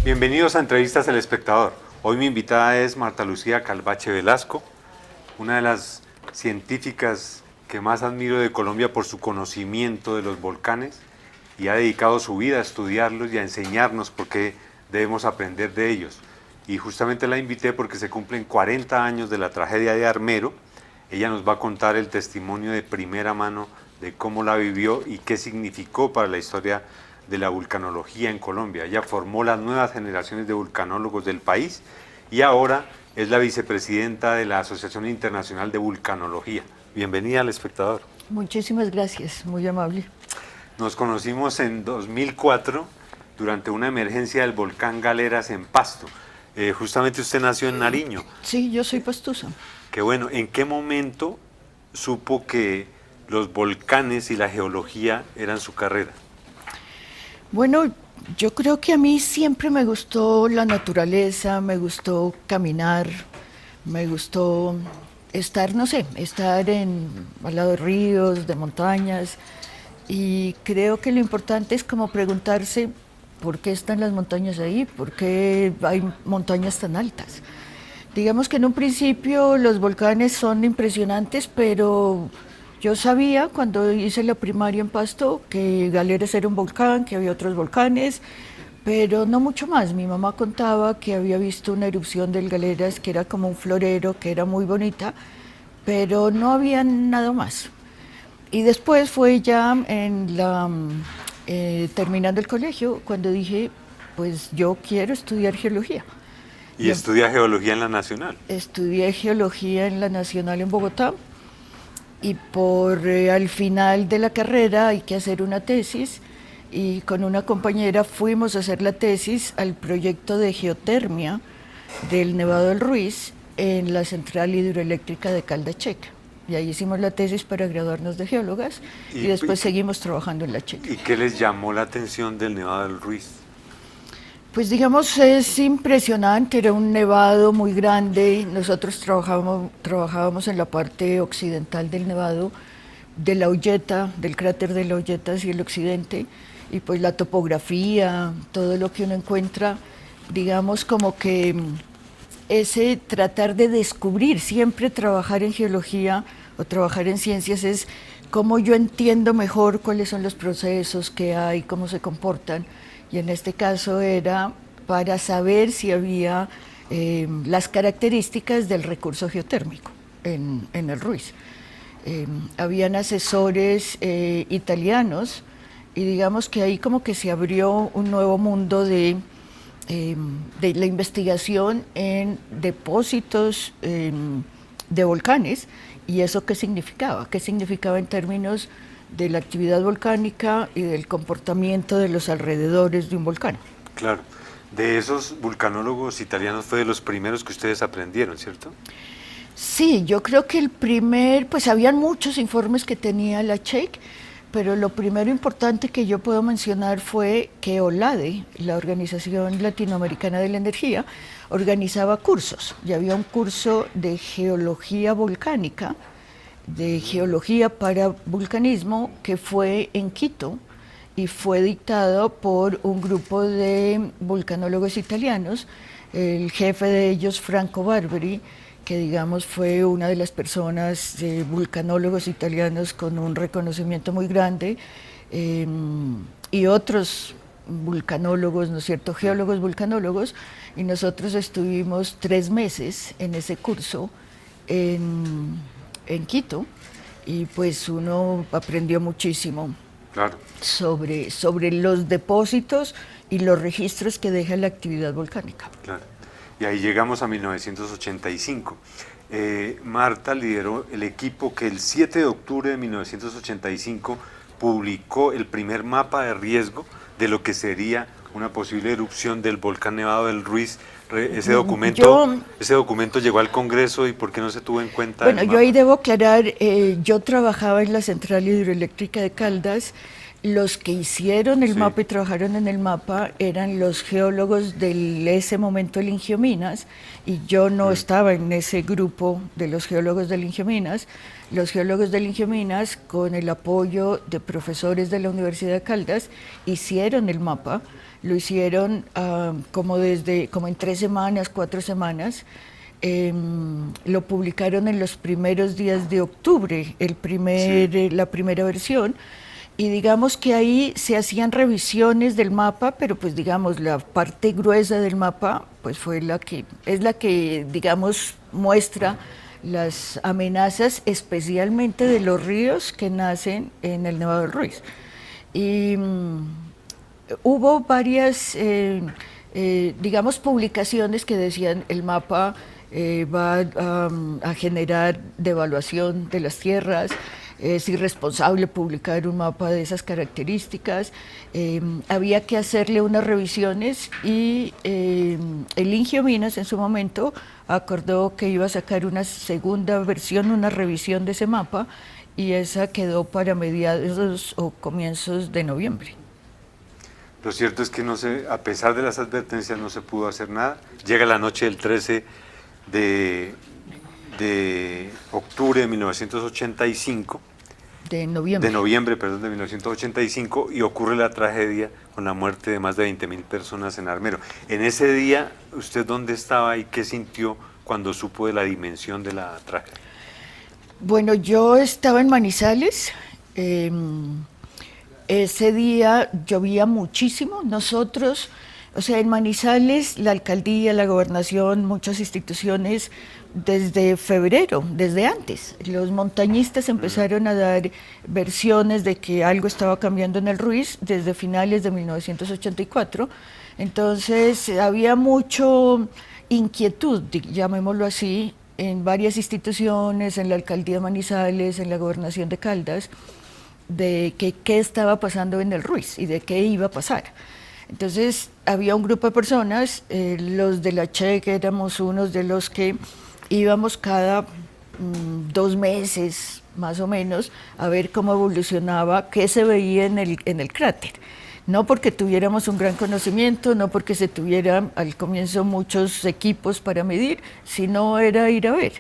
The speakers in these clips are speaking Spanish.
Bienvenidos a Entrevistas El Espectador. Hoy mi invitada es Marta Lucía Calvache Velasco, una de las científicas que más admiro de Colombia por su conocimiento de los volcanes y ha dedicado su vida a estudiarlos y a enseñarnos por qué debemos aprender de ellos. Y justamente la invité porque se cumplen 40 años de la tragedia de Armero. Ella nos va a contar el testimonio de primera mano de cómo la vivió y qué significó para la historia de la vulcanología en Colombia. Ella formó las nuevas generaciones de vulcanólogos del país y ahora es la vicepresidenta de la Asociación Internacional de Vulcanología. Bienvenida al Espectador. Muchísimas gracias, muy amable. Nos conocimos en 2004 durante una emergencia del volcán Galeras en Pasto. Justamente usted nació en Nariño. Sí, yo soy pastusa. Qué bueno. ¿En qué momento supo que los volcanes y la geología eran su carrera? Bueno, yo creo que a mí siempre me gustó la naturaleza, me gustó caminar, me gustó estar, no sé, al lado de ríos, de montañas, y creo que lo importante es como preguntarse por qué están las montañas ahí, por qué hay montañas tan altas. Digamos que en un principio los volcanes son impresionantes, pero yo sabía cuando hice la primaria en Pasto que Galeras era un volcán, que había otros volcanes, pero no mucho más. Mi mamá contaba que había visto una erupción del Galeras que era como un florero, que era muy bonita, pero no había nada más. Y después fue ya terminando el colegio cuando dije, pues yo quiero estudiar geología. Y estudia geología en la Nacional. Estudié geología en la Nacional en Bogotá y al final de la carrera hay que hacer una tesis y con una compañera fuimos a hacer la tesis al proyecto de geotermia del Nevado del Ruiz en la central hidroeléctrica de Calda Checa. Y ahí hicimos la tesis para graduarnos de geólogas y después seguimos trabajando en la Checa. ¿Y qué les llamó la atención del Nevado del Ruiz? Pues digamos, es impresionante, era un nevado muy grande, nosotros trabajábamos en la parte occidental del nevado, de la Olleta, del cráter de la Olleta hacia el occidente, y pues la topografía, todo lo que uno encuentra, digamos como que ese tratar de descubrir, siempre trabajar en geología o trabajar en ciencias es cómo yo entiendo mejor cuáles son los procesos que hay, cómo se comportan. Y en este caso era para saber si había las características del recurso geotérmico en el Ruiz. Habían asesores italianos y digamos que ahí como que se abrió un nuevo mundo de la investigación en depósitos de volcanes. ¿Y eso qué significaba? ¿Qué significaba en términos de la actividad volcánica y del comportamiento de los alrededores de un volcán? Claro, de esos vulcanólogos italianos fue de los primeros que ustedes aprendieron, ¿cierto? Sí, yo creo que pues habían muchos informes que tenía la CHEC, pero lo primero importante que yo puedo mencionar fue que OLADE, la Organización Latinoamericana de la Energía, organizaba cursos. Y había un curso de geología volcánica, de geología para vulcanismo, que fue en Quito y fue dictado por un grupo de vulcanólogos italianos, el jefe de ellos, Franco Barberi, que digamos fue una de las personas de vulcanólogos italianos con un reconocimiento muy grande, y otros vulcanólogos, ¿no es cierto?, geólogos vulcanólogos, y nosotros estuvimos 3 meses en ese curso en Quito, y pues uno aprendió muchísimo. Claro. Sobre los depósitos y los registros que deja la actividad volcánica. Claro. Y ahí llegamos a 1985. Marta lideró el equipo que el 7 de octubre de 1985 publicó el primer mapa de riesgo de lo que sería una posible erupción del volcán Nevado del Ruiz. Ese documento llegó al Congreso, ¿y por qué no se tuvo en cuenta? Bueno, yo ahí debo aclarar, yo trabajaba en la central hidroeléctrica de Caldas Los que hicieron el Sí. mapa y trabajaron en el mapa eran los geólogos de ese momento del Ingiominas, y yo no estaba en ese grupo de los geólogos del Ingiominas. Los geólogos del Ingiominas, con el apoyo de profesores de la Universidad de Caldas, hicieron el mapa. Lo hicieron como en 3 semanas, 4 semanas. Lo publicaron en los primeros días de octubre, la primera versión. Y digamos que ahí se hacían revisiones del mapa, pero pues digamos la parte gruesa del mapa pues es la que digamos muestra las amenazas, especialmente de los ríos que nacen en el Nevado del Ruiz. Y hubo varias digamos publicaciones que decían el mapa va a generar devaluación de las tierras, es irresponsable publicar un mapa de esas características. Había que hacerle unas revisiones, y el Ingiominas en su momento acordó que iba a sacar una segunda versión, una revisión de ese mapa, y esa quedó para mediados o comienzos de noviembre. Lo cierto es que a pesar de las advertencias no se pudo hacer nada. Llega la noche del 13 de octubre de 1985. De noviembre, Perdón, de 1985, y ocurre la tragedia con la muerte de más de 20.000 personas en Armero. En ese día, ¿usted dónde estaba y qué sintió cuando supo de la dimensión de la tragedia? Bueno, yo estaba en Manizales. Ese día llovía muchísimo. Nosotros, o sea, en Manizales, la alcaldía, la gobernación, muchas instituciones, desde febrero, desde antes, los montañistas empezaron a dar versiones de que algo estaba cambiando en el Ruiz desde finales de 1984. Entonces, había mucho inquietud, llamémoslo así, en varias instituciones, en la alcaldía de Manizales, en la gobernación de Caldas, de qué estaba pasando en el Ruiz y de qué iba a pasar. Entonces había un grupo de personas, los de la CHEC éramos unos de los que íbamos cada 2 meses más o menos a ver cómo evolucionaba, qué se veía en el cráter. No porque tuviéramos un gran conocimiento, no porque se tuvieran al comienzo muchos equipos para medir, sino era ir a ver.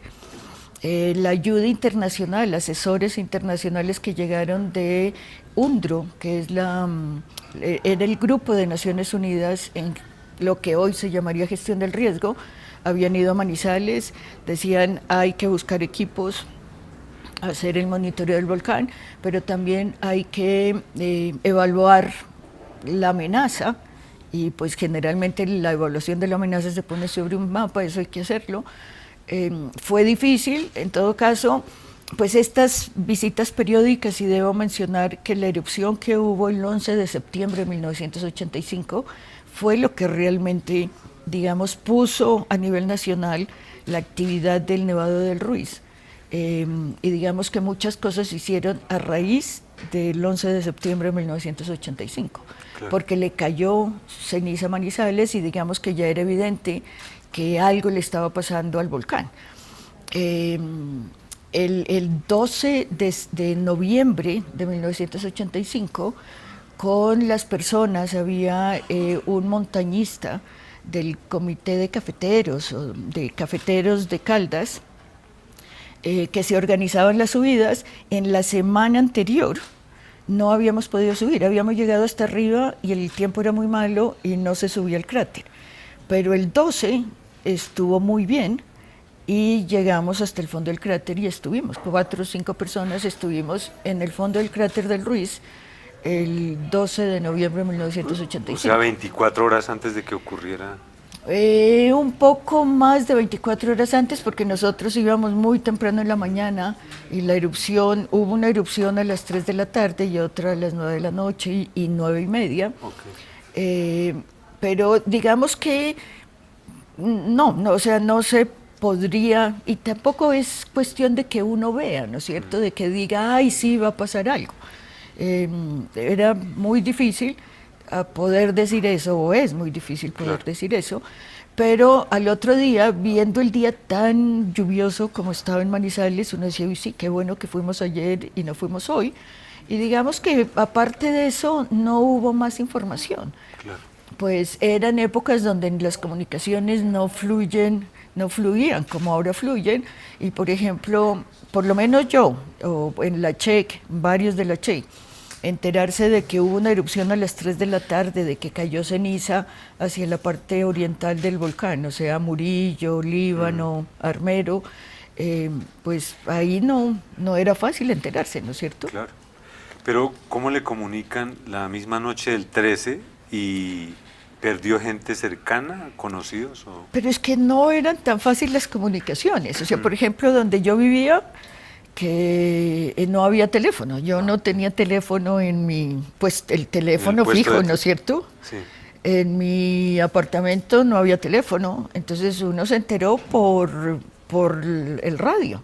La ayuda internacional, asesores internacionales que llegaron de UNDRO, que es era el grupo de Naciones Unidas en lo que hoy se llamaría gestión del riesgo, habían ido a Manizales, decían hay que buscar equipos, hacer el monitoreo del volcán, pero también hay que evaluar la amenaza, y pues generalmente la evaluación de la amenaza se pone sobre un mapa, eso hay que hacerlo. Fue difícil, en todo caso, pues estas visitas periódicas, y debo mencionar que la erupción que hubo el 11 de septiembre de 1985 fue lo que realmente, digamos, puso a nivel nacional la actividad del Nevado del Ruiz. Y digamos que muchas cosas se hicieron a raíz del 11 de septiembre de 1985, claro, porque le cayó ceniza a Manizales y digamos que ya era evidente que algo le estaba pasando al volcán. El 12 de noviembre de 1985, con las personas, había un montañista del comité de cafeteros, o de cafeteros de Caldas, que se organizaban las subidas. En la semana anterior no habíamos podido subir, habíamos llegado hasta arriba y el tiempo era muy malo y no se subía al cráter. Pero el 12 estuvo muy bien y llegamos hasta el fondo del cráter y estuvimos, 4 o 5 personas estuvimos en el fondo del cráter del Ruiz el 12 de noviembre de 1985. O sea, 24 horas antes de que ocurriera. Un poco más de 24 horas antes, porque nosotros íbamos muy temprano en la mañana y hubo una erupción a las 3 de la tarde y otra a las 9 de la noche y 9:30. Okay. Pero digamos que no, o sea, no se podría, y tampoco es cuestión de que uno vea, ¿no es cierto?, de que diga, ay, sí, va a pasar algo. Era muy difícil poder decir eso, o es muy difícil poder decir eso, pero al otro día, viendo el día tan lluvioso como estaba en Manizales, uno decía, uy, sí, qué bueno que fuimos ayer y no fuimos hoy, Y digamos que aparte de eso no hubo más información. Claro. Pues eran épocas donde las comunicaciones no fluían como ahora fluyen. Y por ejemplo, por lo menos yo, o en la CHEC, varios de la CHEC, enterarse de que hubo una erupción a las 3 de la tarde, de que cayó ceniza hacia la parte oriental del volcán, o sea, Murillo, Líbano, Armero, pues ahí no era fácil enterarse, ¿no es cierto? Claro. Pero ¿cómo le comunican la misma noche del 13 y perdió gente cercana, conocidos? O... Pero es que no eran tan fáciles las comunicaciones. O sea, por ejemplo, donde yo vivía, que no había teléfono. Yo no tenía teléfono pues el teléfono fijo, ¿no es cierto? Sí. En mi apartamento no había teléfono, entonces uno se enteró por el radio.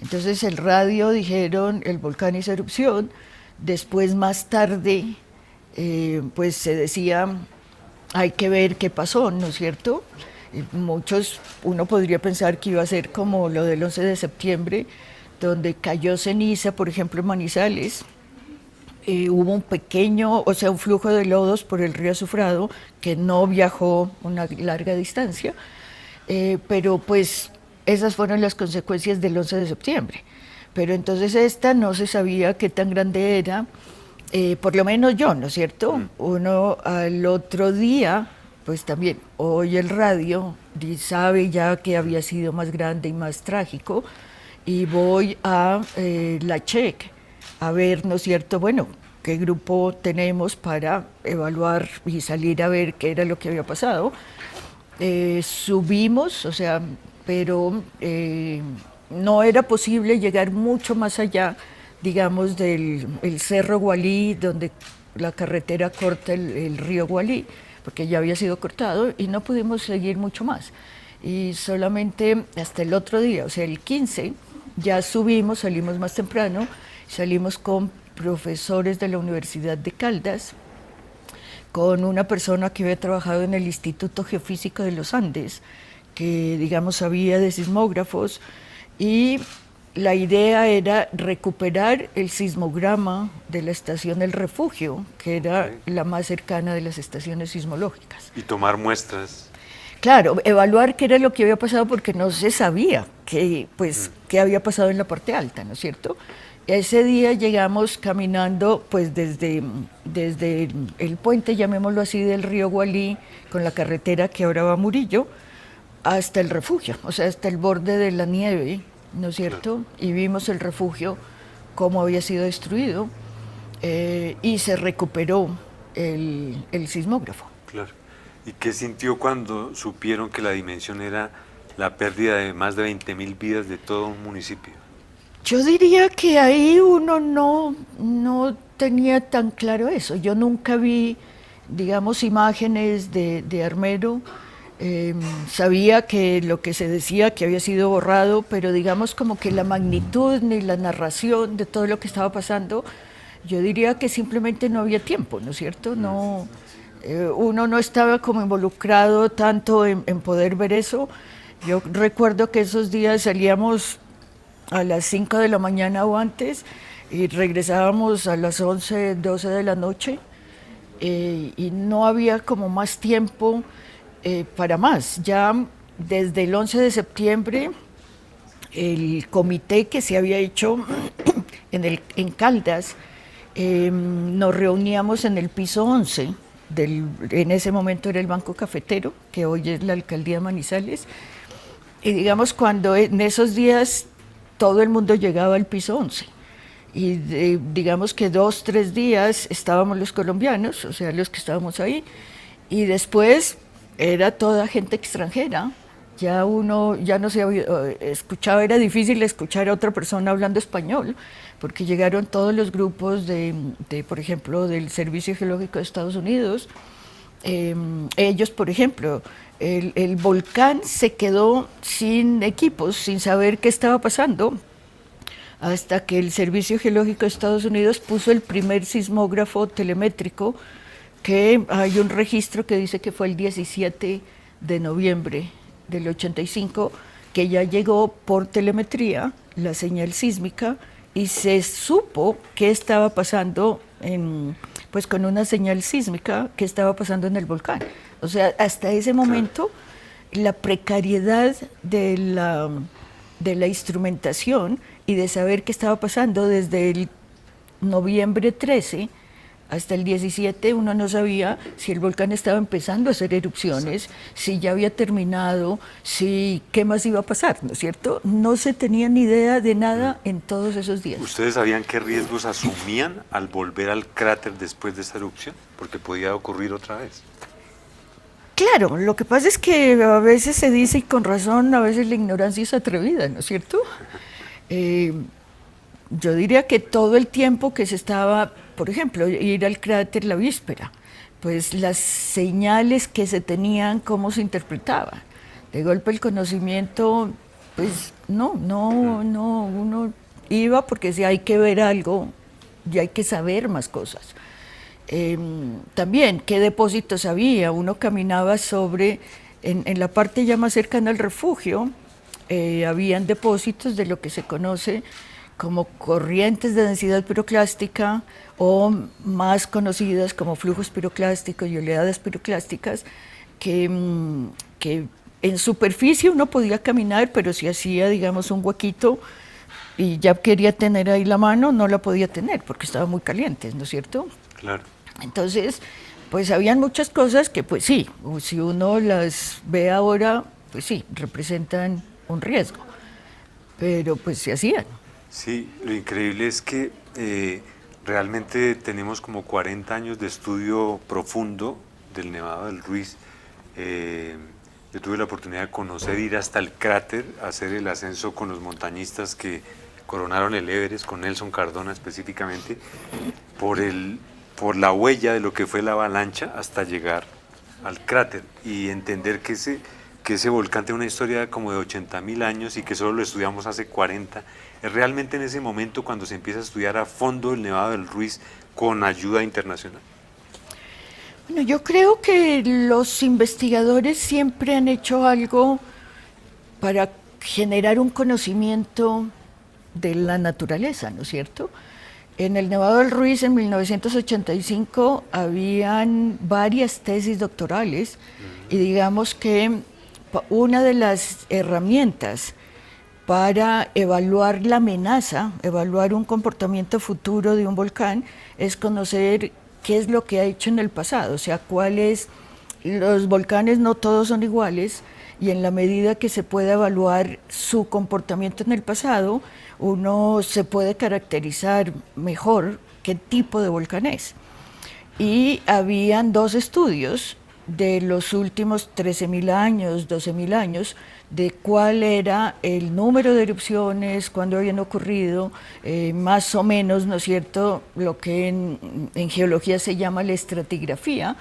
Entonces el radio dijeron, el volcán hizo erupción, después más tarde, pues se decía, hay que ver qué pasó, ¿no es cierto? Uno podría pensar que iba a ser como lo del 11 de septiembre, donde cayó ceniza, por ejemplo, en Manizales. Hubo un pequeño, o sea, un flujo de lodos por el río Azufrado que no viajó una larga distancia, pero pues esas fueron las consecuencias del 11 de septiembre. Pero entonces esta no se sabía qué tan grande era, por lo menos yo, ¿no es cierto? Uno al otro día, pues también oye el radio y sabe ya que había sido más grande y más trágico, y voy a la CHEC a ver, ¿no es cierto? Bueno, qué grupo tenemos para evaluar y salir a ver qué era lo que había pasado. Subimos, o sea, pero no era posible llegar mucho más allá, digamos, del el Cerro Gualí, donde la carretera corta el río Gualí, porque ya había sido cortado y no pudimos seguir mucho más. Y solamente hasta el otro día, o sea, el 15, ya subimos, salimos más temprano, salimos con profesores de la Universidad de Caldas, con una persona que había trabajado en el Instituto Geofísico de los Andes, que digamos sabía de sismógrafos, y la idea era recuperar el sismograma de la estación El Refugio, que era la más cercana de las estaciones sismológicas. Y tomar muestras. Claro, evaluar qué era lo que había pasado porque no se sabía qué había pasado en la parte alta, ¿no es cierto? Ese día llegamos caminando pues desde el puente, llamémoslo así, del río Gualí, con la carretera que ahora va a Murillo, hasta el refugio, o sea, hasta el borde de la nieve, ¿no es cierto? Y vimos el refugio, cómo había sido destruido, y se recuperó el sismógrafo. Claro. ¿Y qué sintió cuando supieron que la dimensión era la pérdida de más de 20.000 vidas de todo un municipio? Yo diría que ahí uno no tenía tan claro eso. Yo nunca vi, digamos, imágenes de Armero. Sabía que lo que se decía que había sido borrado, pero digamos como que la magnitud ni la narración de todo lo que estaba pasando, yo diría que simplemente no había tiempo, ¿no es cierto? No, uno no estaba como involucrado tanto en poder ver eso. Yo recuerdo que esos días salíamos a las 5 de la mañana o antes y regresábamos a las 11, 12 de la noche, y no había como más tiempo para más. Ya desde el 11 de septiembre el comité que se había hecho en Caldas, nos reuníamos en el piso 11, en ese momento era el Banco Cafetero, que hoy es la Alcaldía Manizales, y digamos cuando en esos días todo el mundo llegaba al piso 11. Y digamos que 2, 3 días estábamos los colombianos, o sea, los que estábamos ahí, y después era toda gente extranjera. Ya uno ya no se escuchaba, era difícil escuchar a otra persona hablando español, porque llegaron todos los grupos por ejemplo, del Servicio Geológico de Estados Unidos. Ellos, por ejemplo, el volcán se quedó sin equipos, sin saber qué estaba pasando, hasta que el Servicio Geológico de Estados Unidos puso el primer sismógrafo telemétrico, que hay un registro que dice que fue el 17 de noviembre del 85, que ya llegó por telemetría la señal sísmica y se supo qué estaba pasando pues con una señal sísmica que estaba pasando en el volcán. O sea, hasta ese momento la precariedad de la instrumentación y de saber qué estaba pasando desde el noviembre 13 hasta el 17 uno no sabía si el volcán estaba empezando a hacer erupciones, si ya había terminado, si qué más iba a pasar, ¿no es cierto? No se tenía ni idea de nada en todos esos días. ¿Ustedes sabían qué riesgos asumían al volver al cráter después de esa erupción? Porque podía ocurrir otra vez. Claro, lo que pasa es que a veces se dice, y con razón, a veces la ignorancia es atrevida, ¿no es cierto? Yo diría que todo el tiempo que se estaba, por ejemplo, ir al cráter la víspera, pues las señales que se tenían, cómo se interpretaban. De golpe el conocimiento, pues no, uno iba porque si hay que ver algo, ya hay que saber más cosas. También, ¿qué depósitos había? Uno caminaba en la parte ya más cercana al refugio, habían depósitos de lo que se conoce como corrientes de densidad piroclástica o más conocidas como flujos piroclásticos y oleadas piroclásticas que en superficie uno podía caminar, pero si hacía, digamos, un huequito y ya quería tener ahí la mano, no la podía tener porque estaba muy caliente, ¿no es cierto? Claro. Entonces, pues habían muchas cosas que, pues sí, si uno las ve ahora, pues sí, representan un riesgo, pero pues se hacían. Sí, lo increíble es que realmente tenemos como 40 años de estudio profundo del Nevado del Ruiz. Yo tuve la oportunidad de conocer, ir hasta el cráter, hacer el ascenso con los montañistas que coronaron el Everest, con Nelson Cardona específicamente, por la huella de lo que fue la avalancha hasta llegar al cráter y entender que ese volcán tiene una historia como de 80.000 años y que solo lo estudiamos hace 40. Es realmente en ese momento cuando se empieza a estudiar a fondo el Nevado del Ruiz con ayuda internacional. Bueno, yo creo que los investigadores siempre han hecho algo para generar un conocimiento de la naturaleza, ¿no es cierto? En el Nevado del Ruiz en 1985 habían varias tesis doctorales y digamos que una de las herramientas para evaluar la amenaza, evaluar un comportamiento futuro de un volcán, es conocer qué es lo que ha hecho en el pasado, o sea, los volcanes no todos son iguales y en la medida que se pueda evaluar su comportamiento en el pasado, uno se puede caracterizar mejor qué tipo de volcán es. Y habían dos estudios de los últimos 13.000 años, 12.000 años, de cuál era el número de erupciones, cuándo habían ocurrido, más o menos, ¿no es cierto?, lo que en geología se llama la estratigrafía,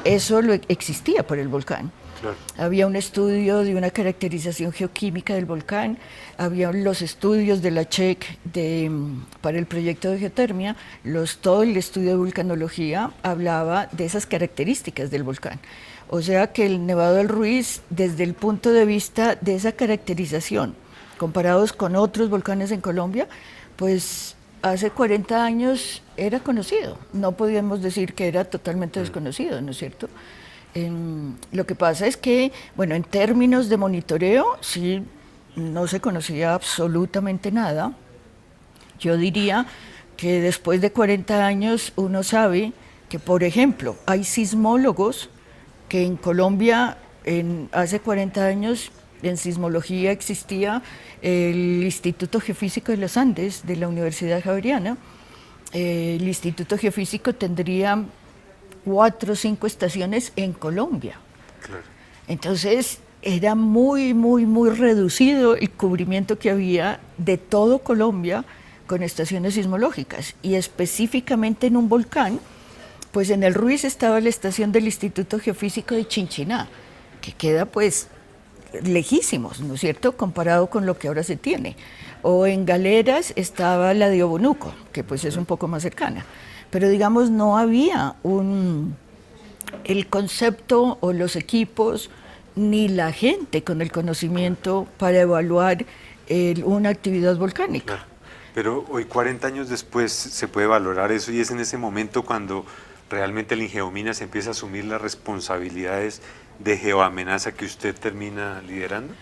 eso existía por el volcán. Claro. Había un estudio de una caracterización geoquímica del volcán, había los estudios de la CHEC para el proyecto de geotermia, todo el estudio de vulcanología hablaba de esas características del volcán. O sea que el Nevado del Ruiz, desde el punto de vista de esa caracterización, comparados con otros volcanes en Colombia, pues hace 40 años era conocido. No podíamos decir que era totalmente desconocido, ¿no es cierto? Lo que pasa es que, bueno, en términos de monitoreo, sí, no se conocía absolutamente nada. Yo diría que después de 40 años uno sabe que, por ejemplo, hay sismólogos que en Colombia hace 40 años en sismología existía el Instituto Geofísico de los Andes de la Universidad Javeriana. El Instituto Geofísico tendría 4 o 5 estaciones en Colombia. Claro. Entonces era muy reducido el cubrimiento que había de todo Colombia con estaciones sismológicas y específicamente en un volcán, pues en el Ruiz estaba la estación del Instituto Geofísico de Chinchiná, que queda pues lejísimos, ¿no es cierto?, comparado con lo que ahora se tiene. O en Galeras estaba la de Obonuco, que pues es un poco más cercana. Pero digamos, no había el concepto o los equipos ni la gente con el conocimiento para evaluar una actividad volcánica. Pero hoy, 40 años después, se puede valorar eso y es en ese momento cuando realmente el Ingeominas empieza a asumir las responsabilidades de geoamenaza que usted termina liderando.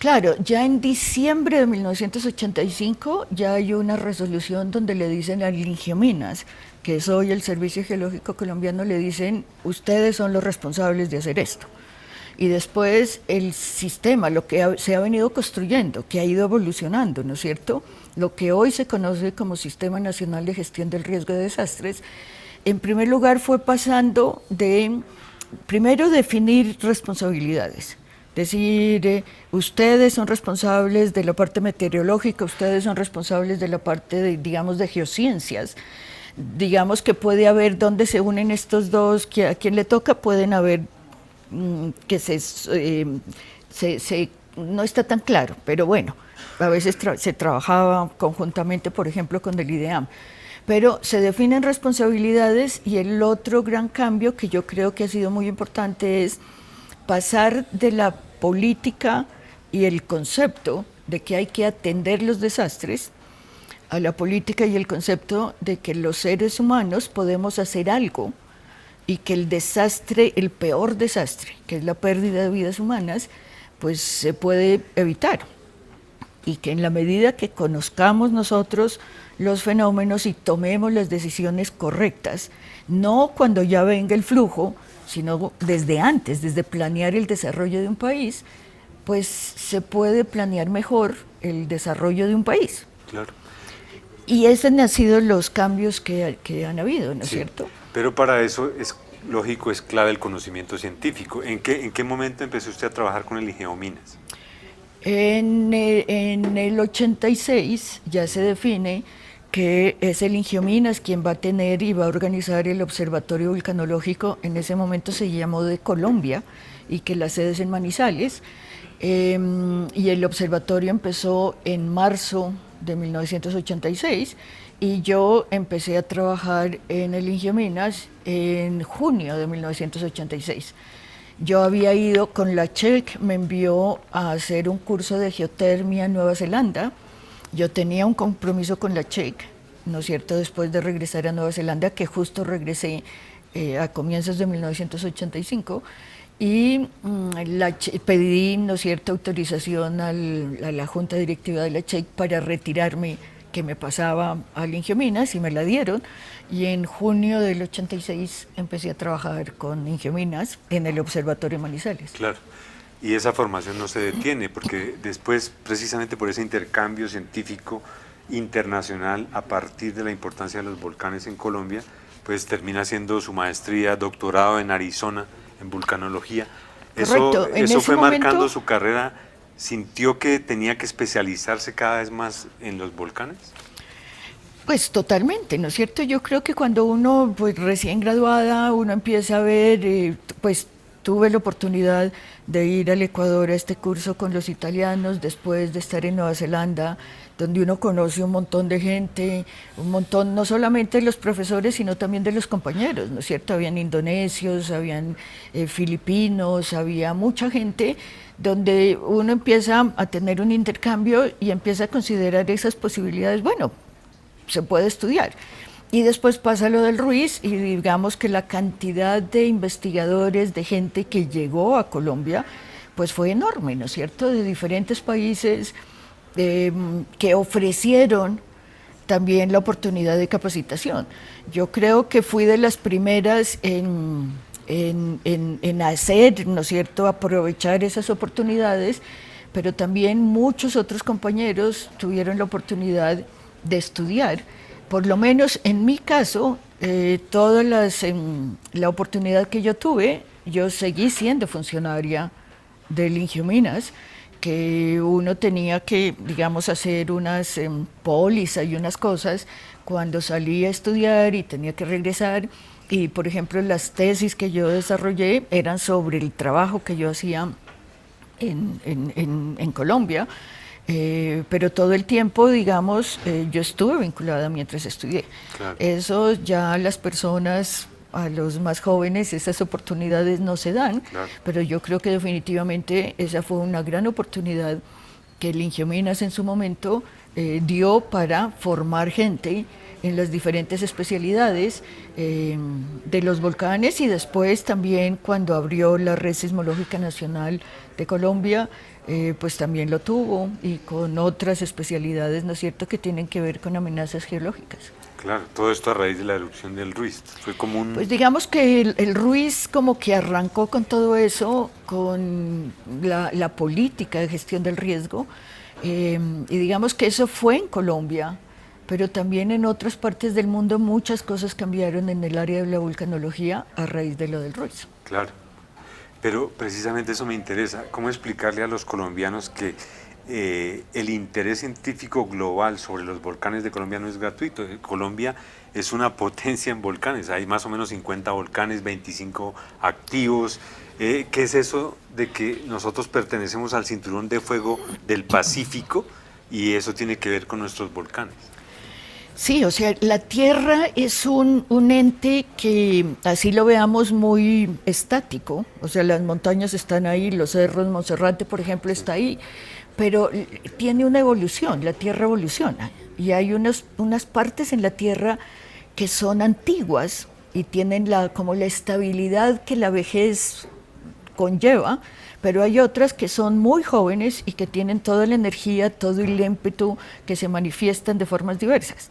Claro, ya en diciembre de 1985 ya hay una resolución donde le dicen al Ingiominas, que es hoy el Servicio Geológico Colombiano, le dicen, ustedes son los responsables de hacer esto. Y después el sistema, lo que se ha venido construyendo, que ha ido evolucionando, ¿no es cierto? Lo que hoy se conoce como Sistema Nacional de Gestión del Riesgo de Desastres, en primer lugar fue pasando de, primero, definir responsabilidades. Decir, ustedes son responsables de la parte meteorológica, ustedes son responsables de la parte, de, digamos, de geociencias. Digamos que puede haber donde se unen estos dos, que a quien le toca pueden haber que no está tan claro, pero bueno, a veces se trabajaba conjuntamente, por ejemplo, con el IDEAM. Pero se definen responsabilidades y el otro gran cambio que yo creo que ha sido muy importante es pasar de la política y el concepto de que hay que atender los desastres a la política y el concepto de que los seres humanos podemos hacer algo y que el desastre, el peor desastre, que es la pérdida de vidas humanas, pues se puede evitar. Y que en la medida que conozcamos nosotros los fenómenos y tomemos las decisiones correctas, no cuando ya venga el flujo, sino desde antes, desde planear el desarrollo de un país, pues se puede planear mejor el desarrollo de un país. Claro. Y esos han sido los cambios que han habido, ¿no es cierto? Pero para eso es lógico, es clave el conocimiento científico. ¿En qué momento empezó usted a trabajar con el Ingeominas? En el 86 ya se define que es el Ingiominas quien va a tener y va a organizar el Observatorio Vulcanológico, en ese momento se llamó de Colombia, y que la sede es en Manizales, y el observatorio empezó en marzo de 1986, y yo empecé a trabajar en el Ingiominas en junio de 1986. Yo había ido con la CHEC, me envió a hacer un curso de geotermia en Nueva Zelanda. Yo tenía un compromiso con la CHEC, ¿no es cierto?, después de regresar a Nueva Zelanda, que justo regresé a comienzos de 1985, y pedí, ¿no es cierto?, autorización a la Junta Directiva de la CHEC para retirarme, que me pasaba al Ingiominas, y me la dieron, y en junio del 86 empecé a trabajar con Ingiominas en el Observatorio Manizales. Claro, y esa formación no se detiene, porque después, precisamente por ese intercambio científico internacional, a partir de la importancia de los volcanes en Colombia, pues termina haciendo su maestría, doctorado en Arizona, en vulcanología. Correcto. Eso fue marcando su carrera. ¿Sintió que tenía que especializarse cada vez más en los volcanes? Pues totalmente, ¿no es cierto? Yo creo que cuando uno, pues recién graduada, uno empieza a ver, pues tuve la oportunidad de ir al Ecuador a este curso con los italianos, después de estar en Nueva Zelanda, donde uno conoce un montón de gente, un montón, no solamente de los profesores, sino también de los compañeros, ¿no es cierto? Habían indonesios, habían filipinos, había mucha gente, donde uno empieza a tener un intercambio y empieza a considerar esas posibilidades, bueno, se puede estudiar. Y después pasa lo del Ruiz y digamos que la cantidad de investigadores, de gente que llegó a Colombia, pues fue enorme, ¿no es cierto?, de diferentes países que ofrecieron también la oportunidad de capacitación. Yo creo que fui de las primeras en hacer, ¿no es cierto?, aprovechar esas oportunidades, pero también muchos otros compañeros tuvieron la oportunidad de estudiar. Por lo menos en mi caso, la oportunidad que yo tuve, yo seguí siendo funcionaria del Ingiominas, que uno tenía que, digamos, hacer unas pólizas y unas cosas cuando salía a estudiar y tenía que regresar. Y, por ejemplo, las tesis que yo desarrollé eran sobre el trabajo que yo hacía en Colombia. Pero todo el tiempo, digamos, yo estuve vinculada mientras estudié. Claro. Eso ya las personas, a los más jóvenes, esas oportunidades no se dan, Claro. pero yo creo que definitivamente esa fue una gran oportunidad que el Ingiominas en su momento dio para formar gente en las diferentes especialidades de los volcanes, y después también cuando abrió la Red Sismológica Nacional de Colombia, pues también lo tuvo, y con otras especialidades, ¿no es cierto?, que tienen que ver con amenazas geológicas. Claro, todo esto a raíz de la erupción del Ruiz. Fue como un... Pues digamos que el Ruiz como que arrancó con todo eso, con la política de gestión del riesgo, y digamos que eso fue en Colombia, pero también en otras partes del mundo muchas cosas cambiaron en el área de la vulcanología a raíz de lo del Ruiz. Claro, pero precisamente eso me interesa. ¿Cómo explicarle a los colombianos que el interés científico global sobre los volcanes de Colombia no es gratuito? Colombia es una potencia en volcanes, hay más o menos 50 volcanes, 25 activos. ¿Qué es eso de que nosotros pertenecemos al cinturón de fuego del Pacífico y eso tiene que ver con nuestros volcanes? Sí, o sea, la Tierra es un ente que, así lo veamos, muy estático. O sea, las montañas están ahí, los cerros, Monserrate, por ejemplo, está ahí, pero tiene una evolución, la Tierra evoluciona. Y hay unas partes en la Tierra que son antiguas y tienen como la estabilidad que la vejez conlleva, pero hay otras que son muy jóvenes y que tienen toda la energía, todo el ímpetu, que se manifiestan de formas diversas.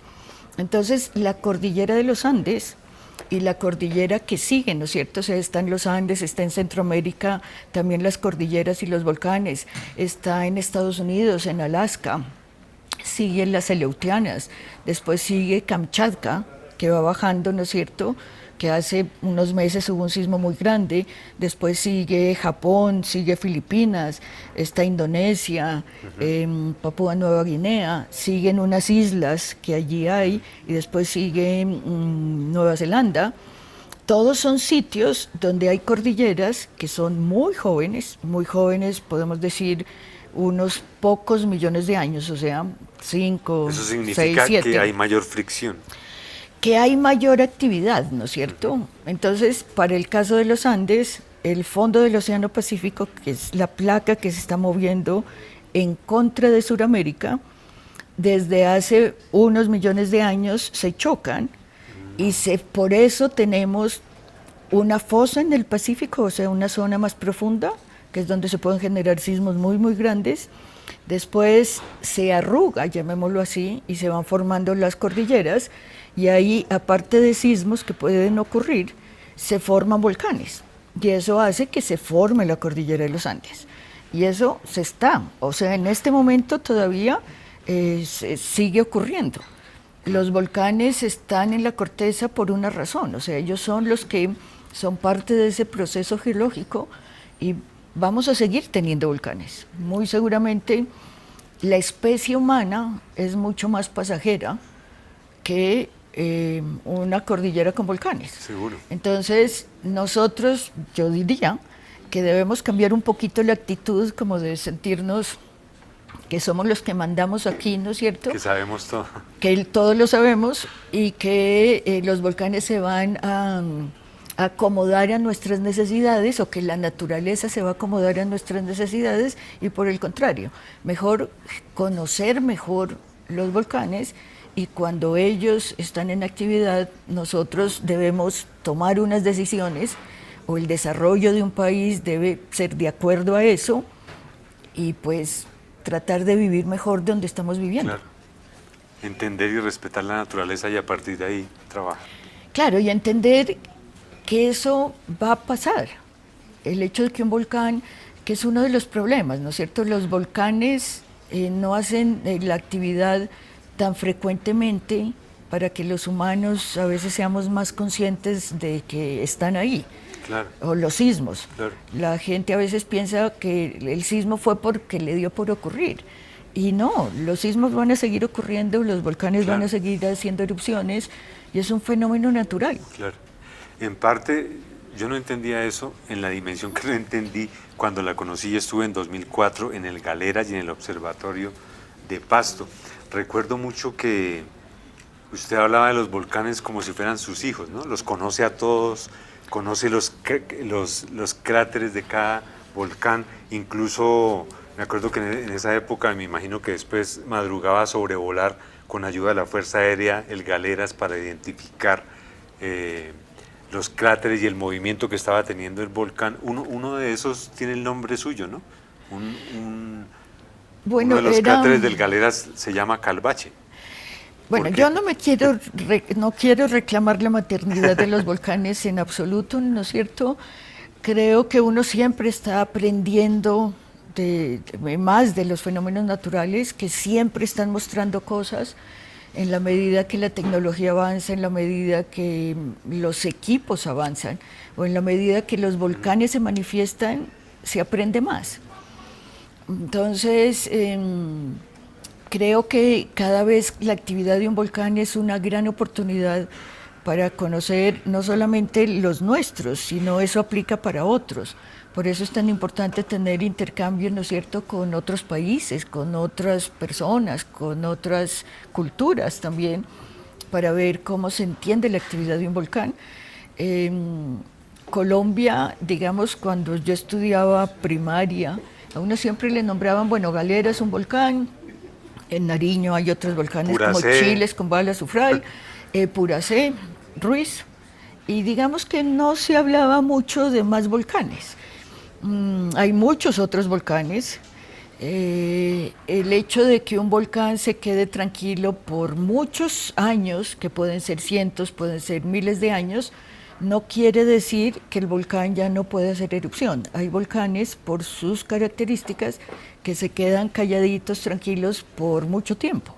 Entonces, la cordillera de los Andes y la cordillera que sigue, ¿no es cierto? O sea, está en los Andes, está en Centroamérica, también las cordilleras y los volcanes, está en Estados Unidos, en Alaska, siguen las Aleutianas, después sigue Kamchatka, que va bajando, ¿no es cierto?, que hace unos meses hubo un sismo muy grande, después sigue Japón, sigue Filipinas, está Indonesia, Papúa Nueva Guinea, siguen unas islas que allí hay, y después sigue Nueva Zelanda. Todos son sitios donde hay cordilleras que son muy jóvenes, podemos decir unos pocos millones de años, o sea, 5, Eso 6, significa 7. que hay mayor fricción. Que hay mayor actividad, ¿no es cierto? Entonces, para el caso de los Andes, el fondo del Océano Pacífico, que es la placa que se está moviendo en contra de Sudamérica, desde hace unos millones de años se chocan, y por eso tenemos una fosa en el Pacífico, o sea, una zona más profunda, que es donde se pueden generar sismos muy, muy grandes. Después se arruga, llamémoslo así, y se van formando las cordilleras, y ahí, aparte de sismos que pueden ocurrir, se forman volcanes, y eso hace que se forme la cordillera de los Andes. Y eso o sea, en este momento todavía sigue ocurriendo. Los volcanes están en la corteza por una razón, o sea, ellos son los que son parte de ese proceso geológico, y vamos a seguir teniendo volcanes. Muy seguramente la especie humana es mucho más pasajera que una cordillera con volcanes. Seguro. Entonces, nosotros, yo diría que debemos cambiar un poquito la actitud, como de sentirnos que somos los que mandamos aquí, ¿no es cierto? Que sabemos todo. Que todos lo sabemos, y que los volcanes se van a acomodar a nuestras necesidades, o que la naturaleza se va a acomodar a nuestras necesidades, y por el contrario, mejor conocer mejor los volcanes, y cuando ellos están en actividad, nosotros debemos tomar unas decisiones, o el desarrollo de un país debe ser de acuerdo a eso, y pues tratar de vivir mejor de donde estamos viviendo. Claro. Entender y respetar la naturaleza y a partir de ahí trabajar. Claro, y entender que eso va a pasar. El hecho de que un volcán, que es uno de los problemas, ¿no es cierto? Los volcanes no hacen la actividad tan frecuentemente para que los humanos a veces seamos más conscientes de que están ahí. Claro. O los sismos. Claro. La gente a veces piensa que el sismo fue porque le dio por ocurrir. Y no, los sismos van a seguir ocurriendo, los volcanes Claro. van a seguir haciendo erupciones, y es un fenómeno natural. Claro. En parte, yo no entendía eso en la dimensión que lo entendí cuando la conocí. Yo estuve en 2004 en el Galeras y en el Observatorio de Pasto. Recuerdo mucho que usted hablaba de los volcanes como si fueran sus hijos, ¿no? Los conoce a todos, conoce los cráteres de cada volcán, incluso Me acuerdo que en esa época, me imagino que después madrugaba a sobrevolar con ayuda de la Fuerza Aérea el Galeras para identificar los cráteres y el movimiento que estaba teniendo el volcán. Uno de esos tiene el nombre suyo, ¿no? Un, un- Uno Bueno, de los cráteres del Galeras se llama Calvache. bueno, ¿Por qué? yo no me quiero, no quiero reclamar la maternidad de los volcanes en absoluto, ¿no es cierto? Creo que uno siempre está aprendiendo más de los fenómenos naturales, que siempre están mostrando cosas en la medida que la tecnología avanza, en la medida que los equipos avanzan, o en la medida que los volcanes se manifiestan, se aprende más. Entonces, creo que cada vez la actividad de un volcán es una gran oportunidad para conocer no solamente los nuestros, sino eso aplica para otros. Por eso es tan importante tener intercambio, ¿no es cierto?, con otros países, con otras personas, con otras culturas también, para ver cómo se entiende la actividad de un volcán. Colombia, digamos, cuando yo estudiaba primaria, a uno siempre le nombraban, bueno, Galera es un volcán, en Nariño hay otros volcanes como Puracé. Chiles, con Bala Azufral, Puracé, Ruiz, y digamos que no se hablaba mucho de más volcanes. Hay muchos otros volcanes. El hecho de que un volcán se quede tranquilo por muchos años, que pueden ser cientos, pueden ser miles de años, no quiere decir que el volcán ya no puede hacer erupción. Hay volcanes, por sus características, que se quedan calladitos, tranquilos por mucho tiempo.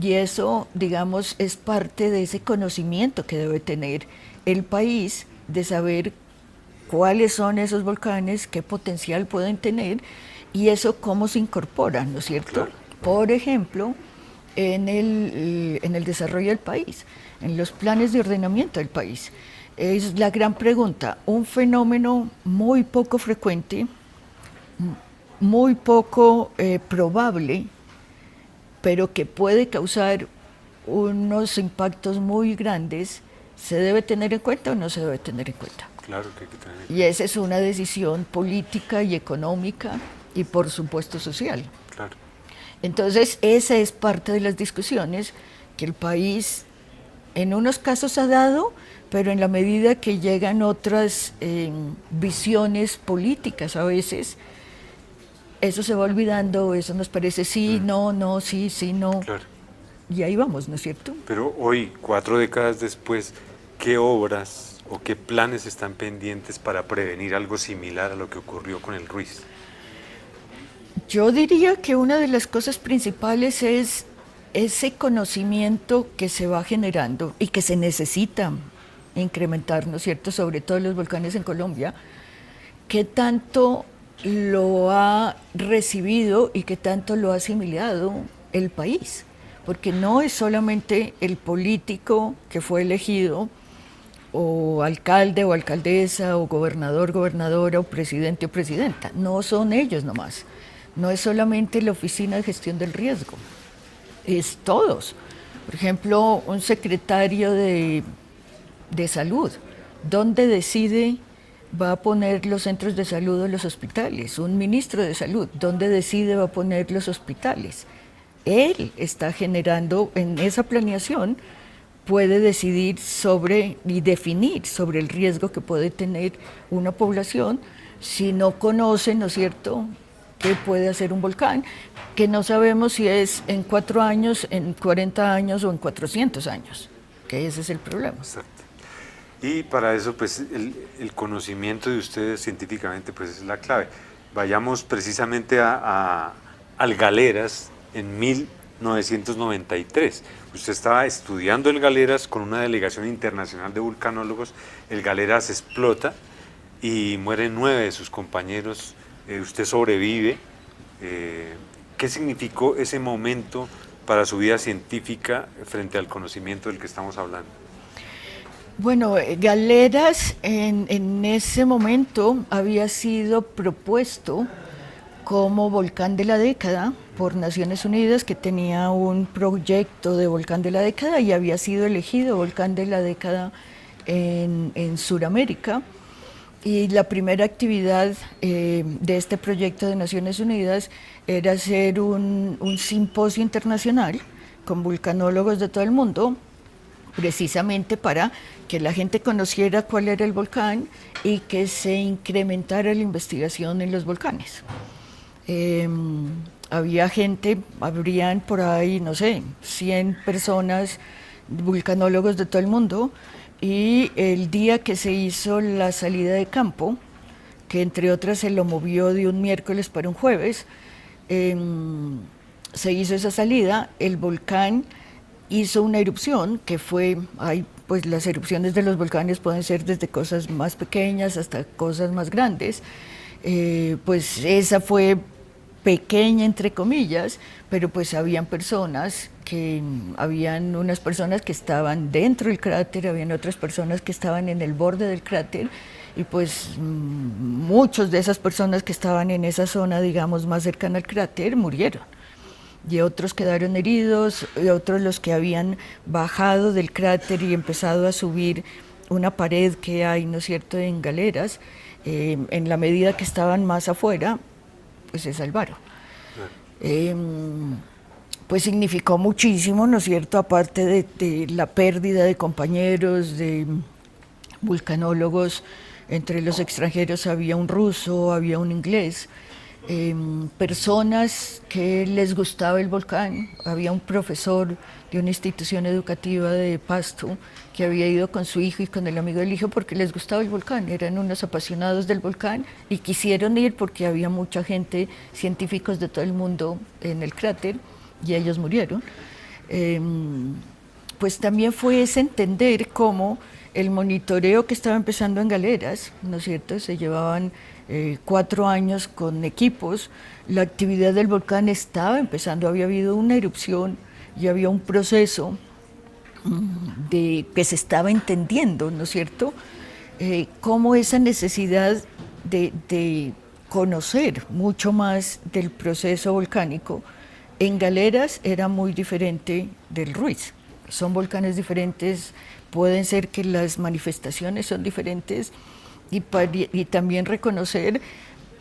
Y eso, digamos, es parte de ese conocimiento que debe tener el país de saber cuáles son esos volcanes, qué potencial pueden tener y eso cómo se incorpora, ¿no es cierto? Claro. Por ejemplo, en el desarrollo del país, en los planes de ordenamiento del país. Es la gran pregunta, un fenómeno muy poco frecuente, muy poco probable, pero que puede causar unos impactos muy grandes, ¿se debe tener en cuenta o no se debe tener en cuenta? Claro que hay que tener. Y esa es una decisión política y económica y por supuesto social. Claro. Entonces esa es parte de las discusiones que el país en unos casos ha dado, pero en la medida que llegan otras visiones políticas a veces, eso se va olvidando, eso nos parece sí, no, no, sí, sí, no. Claro. Y ahí vamos, ¿no es cierto? Pero hoy, 4 décadas después, ¿qué obras o qué planes están pendientes para prevenir algo similar a lo que ocurrió con el Ruiz? Yo diría que una de las cosas principales es ese conocimiento que se va generando y que se necesita incrementar, ¿no es cierto?, sobre todo los volcanes en Colombia, qué tanto lo ha recibido y qué tanto lo ha asimilado el país, porque no es solamente el político que fue elegido, o alcalde o alcaldesa, o gobernador, gobernadora, o presidente o presidenta, no son ellos nomás, no es solamente la Oficina de Gestión del Riesgo, es todos. Por ejemplo, un secretario de salud, ¿dónde decide va a poner los centros de salud o los hospitales? Un ministro de salud, ¿dónde decide va a poner los hospitales? Él está generando en esa planeación, puede decidir sobre y definir sobre el riesgo que puede tener una población si no conoce, ¿no es cierto?, qué puede hacer un volcán, que no sabemos si es en 4 años, en 40 años o en 400 años, que ese es el problema. Exacto. Y para eso, pues, el conocimiento de ustedes científicamente, pues, es la clave. Vayamos precisamente al Galeras en 1993. Usted estaba estudiando el Galeras con una delegación internacional de vulcanólogos. El Galeras explota y mueren 9 de sus compañeros. Usted sobrevive. ¿Qué significó ese momento para su vida científica frente al conocimiento del que estamos hablando? Bueno, Galeras en ese momento había sido propuesto como volcán de la década por Naciones Unidas, que tenía un proyecto de volcán de la década y había sido elegido volcán de la década en Sudamérica. Y la primera actividad de este proyecto de Naciones Unidas era hacer un simposio internacional con vulcanólogos de todo el mundo, precisamente para que la gente conociera cuál era el volcán y que se incrementara la investigación en los volcanes. Había gente, habrían por ahí, no sé, 100 personas, vulcanólogos de todo el mundo, y el día que se hizo la salida de campo, que entre otras se lo movió de un miércoles para un jueves, se hizo esa salida, el volcán hizo una erupción que fue, pues las erupciones de los volcanes pueden ser desde cosas más pequeñas hasta cosas más grandes, pues esa fue pequeña entre comillas, pero pues habían unas personas que estaban dentro del cráter, habían otras personas que estaban en el borde del cráter, y pues muchos de esas personas que estaban en esa zona, digamos, más cercana al cráter, murieron. Y otros quedaron heridos, y otros los que habían bajado del cráter y empezado a subir una pared que hay, ¿no es cierto?, en Galeras, en la medida que estaban más afuera, pues se salvaron. Pues significó muchísimo, ¿no es cierto?, aparte de la pérdida de compañeros, de vulcanólogos. Entre los extranjeros había un ruso, había un inglés, personas que les gustaba el volcán. Había un profesor de una institución educativa de Pasto que había ido con su hijo y con el amigo del hijo porque les gustaba el volcán, eran unos apasionados del volcán y quisieron ir porque había mucha gente, científicos de todo el mundo en el cráter, y ellos murieron. Pues también fue ese entender cómo el monitoreo que estaba empezando en Galeras, ¿no es cierto?, se llevaban 4 años con equipos, la actividad del volcán estaba empezando, había habido una erupción y había un proceso de que se estaba entendiendo, ¿no es cierto?, cómo esa necesidad de conocer mucho más del proceso volcánico en Galeras era muy diferente del Ruiz. Son volcanes diferentes, pueden ser que las manifestaciones son diferentes, y también reconocer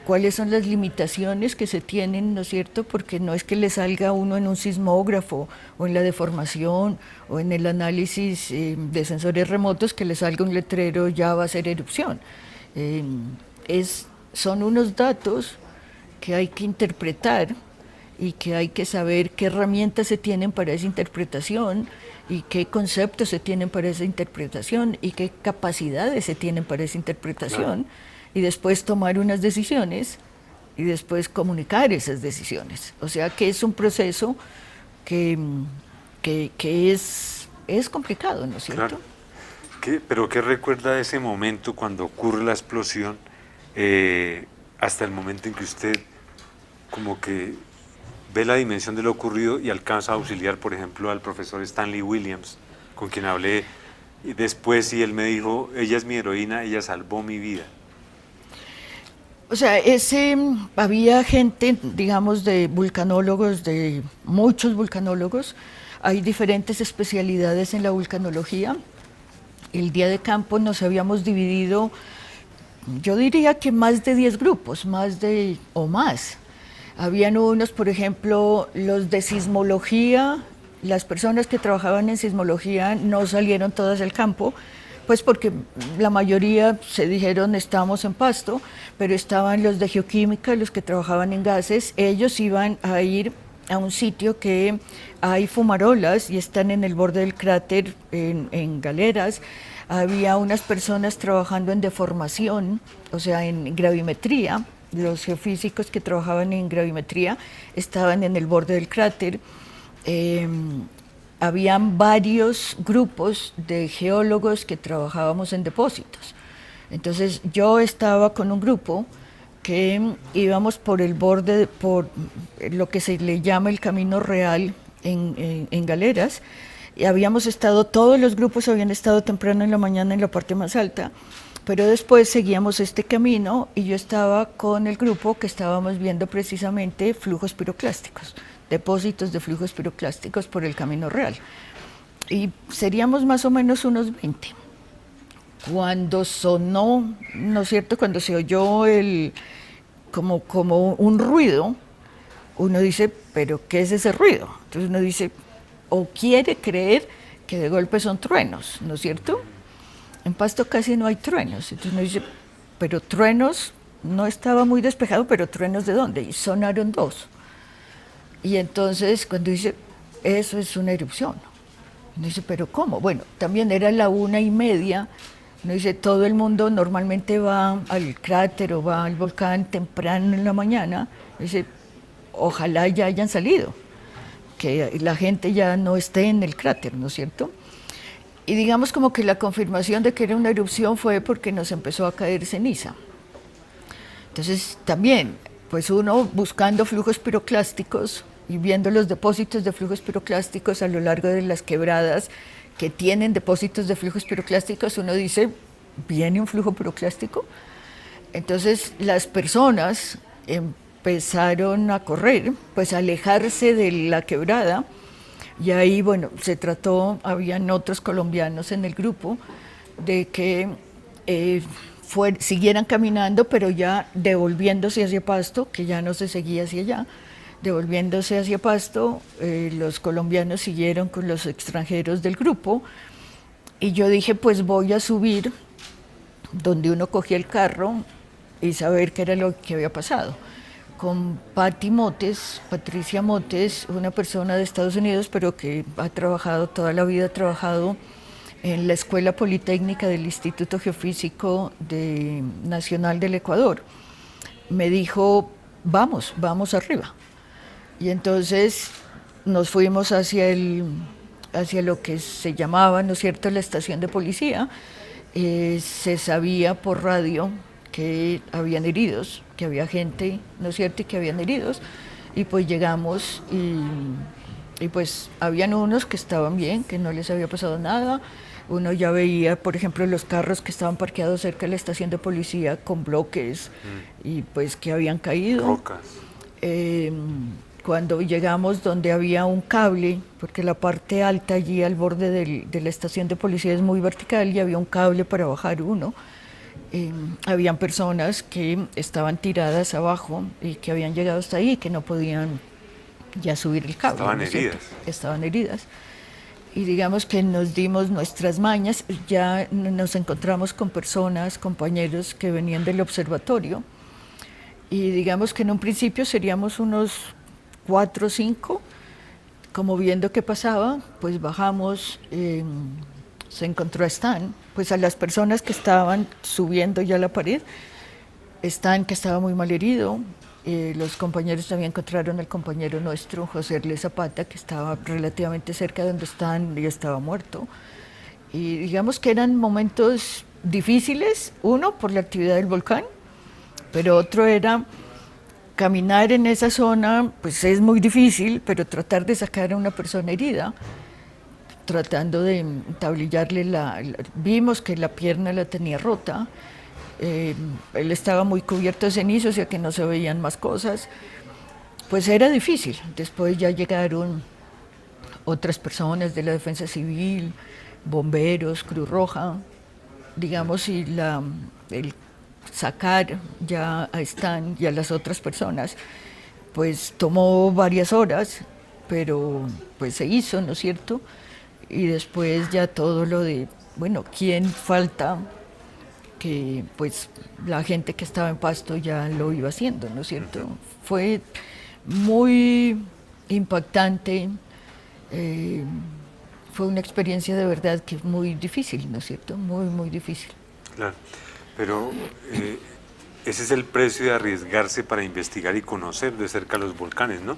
cuáles son las limitaciones que se tienen, ¿no es cierto?, porque no es que le salga uno en un sismógrafo o en la deformación o en el análisis de sensores remotos que le salga un letrero, ya va a ser erupción. Son unos datos que hay que interpretar y que hay que saber qué herramientas se tienen para esa interpretación y qué conceptos se tienen para esa interpretación y qué capacidades se tienen para esa interpretación, y después tomar unas decisiones y después comunicar esas decisiones. O sea que es un proceso que es complicado, ¿no es cierto? Claro. ¿Pero qué recuerda de ese momento cuando ocurre la explosión hasta el momento en que usted como que ve la dimensión de lo ocurrido y alcanza a auxiliar, por ejemplo, al profesor Stanley Williams, con quien hablé después, y él me dijo: ella es mi heroína, ella salvó mi vida? O sea, había gente, digamos, de vulcanólogos, de muchos vulcanólogos. Hay diferentes especialidades en la vulcanología. El día de campo nos habíamos dividido, yo diría que más de 10 grupos, o más. Habían unos, por ejemplo, los de sismología. Las personas que trabajaban en sismología no salieron todas al campo, pues porque la mayoría se dijeron estamos en Pasto, pero estaban los de geoquímica, los que trabajaban en gases. Ellos iban a ir a un sitio que hay fumarolas y están en el borde del cráter en Galeras. Había unas personas trabajando en deformación, o sea, en gravimetría. Los geofísicos que trabajaban en gravimetría estaban en el borde del cráter. Habían varios grupos de geólogos que trabajábamos en depósitos. Entonces yo estaba con un grupo que íbamos por el borde, por lo que se le llama el Camino Real en Galeras, y todos los grupos habían estado temprano en la mañana en la parte más alta, pero después seguíamos este camino y yo estaba con el grupo que estábamos viendo precisamente flujos piroclásticos, depósitos de flujos piroclásticos por el Camino Real. Y seríamos más o menos unos 20. cuando sonó, ¿no es cierto? Cuando se oyó como un ruido, uno dice, ¿pero qué es ese ruido? Entonces uno dice, o quiere creer que de golpe son truenos, ¿no es cierto? En Pasto casi no hay truenos, entonces uno dice, pero truenos, no estaba muy despejado, pero truenos ¿de dónde? Y sonaron dos. Y entonces cuando dice, eso es una erupción. Uno dice, ¿pero cómo? Bueno, también era la 1:30. Uno dice, todo el mundo normalmente va al cráter o va al volcán temprano en la mañana. Dice, ojalá ya hayan salido, que la gente ya no esté en el cráter, ¿no es cierto? Y digamos como que la confirmación de que era una erupción fue porque nos empezó a caer ceniza. Entonces también, pues uno buscando flujos piroclásticos y viendo los depósitos de flujos piroclásticos a lo largo de las quebradas que tienen depósitos de flujos piroclásticos, uno dice, ¿viene un flujo piroclástico? Entonces las personas empezaron a correr, pues a alejarse de la quebrada, y ahí, bueno, se trató, habían otros colombianos en el grupo, de que siguieran caminando, pero ya devolviéndose hacia Pasto, que ya no se seguía hacia allá, devolviéndose hacia Pasto, los colombianos siguieron con los extranjeros del grupo, y yo dije, pues voy a subir donde uno cogía el carro y saber qué era lo que había pasado. Con Patti Motes, Patricia Motes, una persona de Estados Unidos, pero que ha trabajado toda la vida, ha trabajado en la Escuela Politécnica del Instituto Geofísico Nacional del Ecuador. Me dijo, vamos arriba. Y entonces nos fuimos hacia lo que se llamaba, ¿no es cierto?, la estación de policía. Se sabía por radio que habían heridos, que había gente, ¿no es cierto?, y que habían heridos. Y pues llegamos y pues habían unos que estaban bien, que no les había pasado nada. Uno ya veía, por ejemplo, los carros que estaban parqueados cerca de la estación de policía con bloques y pues que habían caído. Rocas. Cuando llegamos donde había un cable, porque la parte alta allí al borde de la estación de policía es muy vertical y había un cable para bajar uno, habían personas que estaban tiradas abajo y que habían llegado hasta ahí y que no podían ya subir el cable. Estaban ¿no es cierto? heridas. Estaban heridas. Y digamos que nos dimos nuestras mañas, ya nos encontramos con personas, compañeros que venían del observatorio, y digamos que en un principio seríamos unos 4 o 5, como viendo qué pasaba, pues bajamos, se encontró a Stan, pues a las personas que estaban subiendo ya la pared, Stan que estaba muy mal herido, los compañeros también encontraron al compañero nuestro, José Erles Zapata, que estaba relativamente cerca de donde Stan y estaba muerto. Y digamos que eran momentos difíciles, uno por la actividad del volcán, pero otro era caminar en esa zona, pues es muy difícil, pero tratar de sacar a una persona herida, tratando de tablillarle vimos que la pierna la tenía rota, él estaba muy cubierto de ceniza, o sea que no se veían más cosas, pues era difícil. Después ya llegaron otras personas de la Defensa Civil, bomberos, Cruz Roja, digamos, y el sacar ya a Stan y a las otras personas, pues tomó varias horas, pero pues se hizo, ¿no es cierto? Y después ya todo lo de, bueno, ¿quién falta? Que pues la gente que estaba en Pasto ya lo iba haciendo, ¿no es cierto? Fue muy impactante, fue una experiencia de verdad que muy difícil, ¿no es cierto? Muy, muy difícil. Claro, pero ese es el precio de arriesgarse para investigar y conocer de cerca los volcanes, ¿no?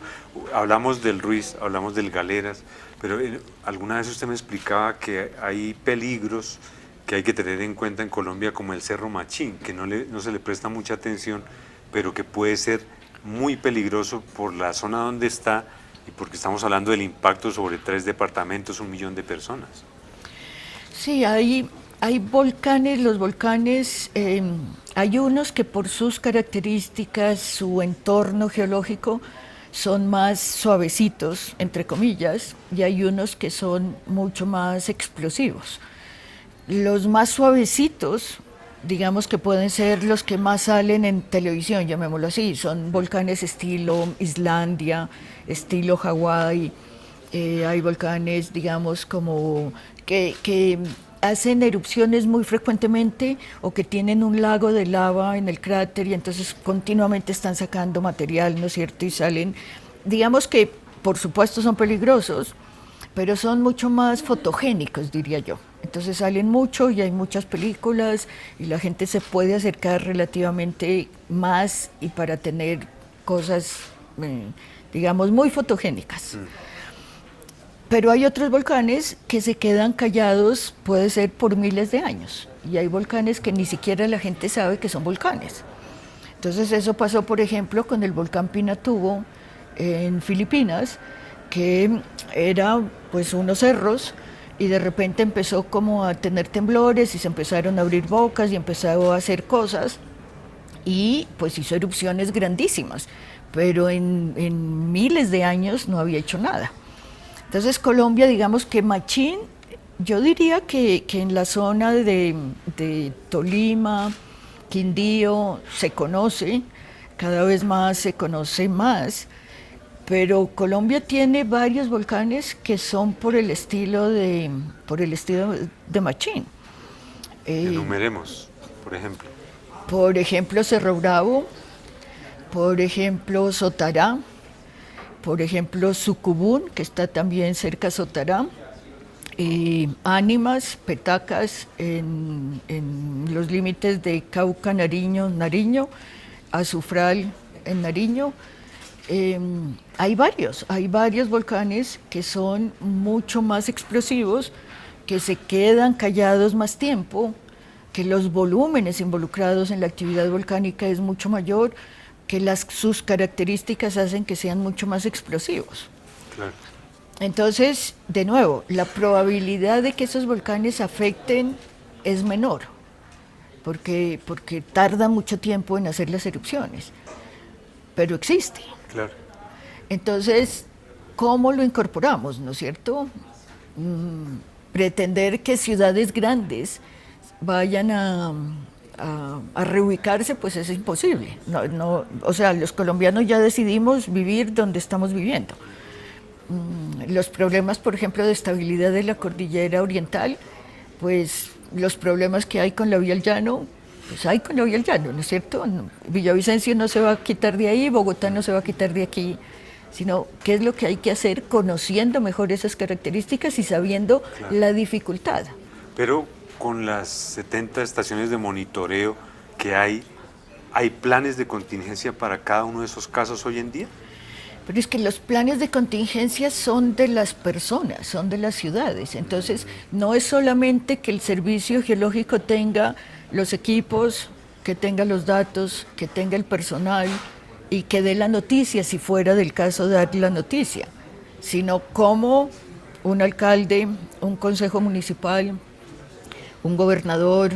Hablamos del Ruiz, hablamos del Galeras, pero alguna vez usted me explicaba que hay peligros que hay que tener en cuenta en Colombia, como el Cerro Machín, que no se le presta mucha atención, pero que puede ser muy peligroso por la zona donde está y porque estamos hablando del impacto sobre 3 departamentos, 1 millón de personas. Sí, hay volcanes, los volcanes, hay unos que por sus características, su entorno geológico, son más suavecitos, entre comillas, y hay unos que son mucho más explosivos. Los más suavecitos, digamos que pueden ser los que más salen en televisión, llamémoslo así, son volcanes estilo Islandia, estilo Hawái, hay volcanes, digamos, como que hacen erupciones muy frecuentemente o que tienen un lago de lava en el cráter y entonces continuamente están sacando material, ¿no es cierto? Y salen, digamos que por supuesto son peligrosos, pero son mucho más fotogénicos, diría yo. Entonces salen mucho y hay muchas películas y la gente se puede acercar relativamente más y para tener cosas, digamos, muy fotogénicas. Pero hay otros volcanes que se quedan callados, puede ser por miles de años. Y hay volcanes que ni siquiera la gente sabe que son volcanes. Entonces eso pasó, por ejemplo, con el volcán Pinatubo en Filipinas, que era pues unos cerros y de repente empezó como a tener temblores y se empezaron a abrir bocas y empezó a hacer cosas y pues hizo erupciones grandísimas, pero en miles de años no había hecho nada. Entonces Colombia, digamos que Machín, yo diría que en la zona de Tolima, Quindío, se conoce, cada vez más se conoce más, pero Colombia tiene varios volcanes que son por el estilo de Machín. Enumeremos, por ejemplo. Por ejemplo, Cerro Bravo, por ejemplo, Sotará, por ejemplo, Sucubún, que está también cerca de Sotará, Ánimas, Petacas, en los límites de Cauca, Nariño, Azufral, en Nariño. Hay varios volcanes que son mucho más explosivos, que se quedan callados más tiempo, que los volúmenes involucrados en la actividad volcánica es mucho mayor, que sus características hacen que sean mucho más explosivos. Claro. Entonces, de nuevo, la probabilidad de que esos volcanes afecten es menor, porque tarda mucho tiempo en hacer las erupciones, pero existe. Claro. Entonces, ¿cómo lo incorporamos, no es cierto? Pretender que ciudades grandes vayan a reubicarse, pues es imposible. O sea, los colombianos ya decidimos vivir donde estamos viviendo. Los problemas, por ejemplo, de estabilidad de la cordillera oriental, pues los problemas que hay con la vía al llano, pues hay con la vía al llano, ¿no es cierto? Villavicencio no se va a quitar de ahí, Bogotá no se va a quitar de aquí, sino qué es lo que hay que hacer conociendo mejor esas características y sabiendo la dificultad. Pero con las 70 estaciones de monitoreo que ¿hay planes de contingencia para cada uno de esos casos hoy en día? Pero es que los planes de contingencia son de las personas, son de las ciudades. Entonces, no es solamente que el servicio geológico tenga los equipos, que tenga los datos, que tenga el personal y que dé la noticia, si fuera del caso dar la noticia, sino como un alcalde, un consejo municipal, un gobernador,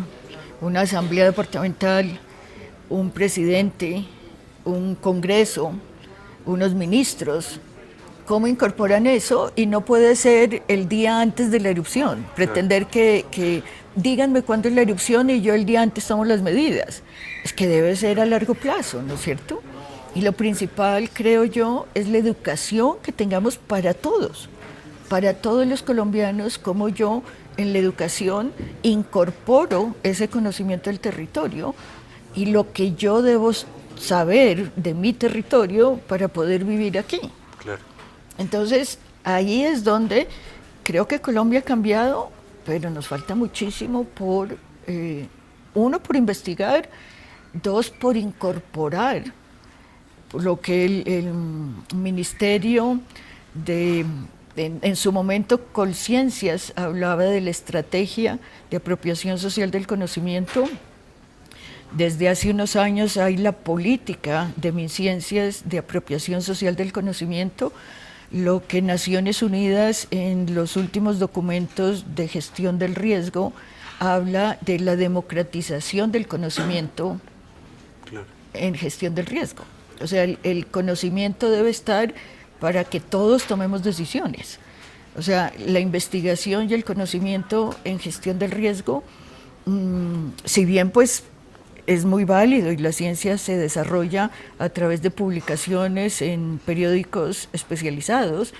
una asamblea departamental, un presidente, un congreso, unos ministros, cómo incorporan eso, y no puede ser el día antes de la erupción, pretender que díganme cuándo es la erupción y yo el día antes tomo las medidas. Es que debe ser a largo plazo, ¿no es cierto? Y lo principal, creo yo, es la educación que tengamos para todos los colombianos, como yo en la educación incorporo ese conocimiento del territorio y lo que yo debo saber de mi territorio para poder vivir aquí. Claro. Entonces, ahí es donde creo que Colombia ha cambiado, pero nos falta muchísimo uno, por investigar, dos, por incorporar lo que el Ministerio en su momento, Colciencias hablaba de la estrategia de apropiación social del conocimiento. Desde hace unos años hay la política de MinCiencias de apropiación social del conocimiento, lo que Naciones Unidas en los últimos documentos de gestión del riesgo habla de la democratización del conocimiento en gestión del riesgo. O sea, el conocimiento debe estar para que todos tomemos decisiones, O sea, la investigación y el conocimiento en gestión del riesgo, si bien pues es muy válido y la ciencia se desarrolla a través de publicaciones en periódicos especializados,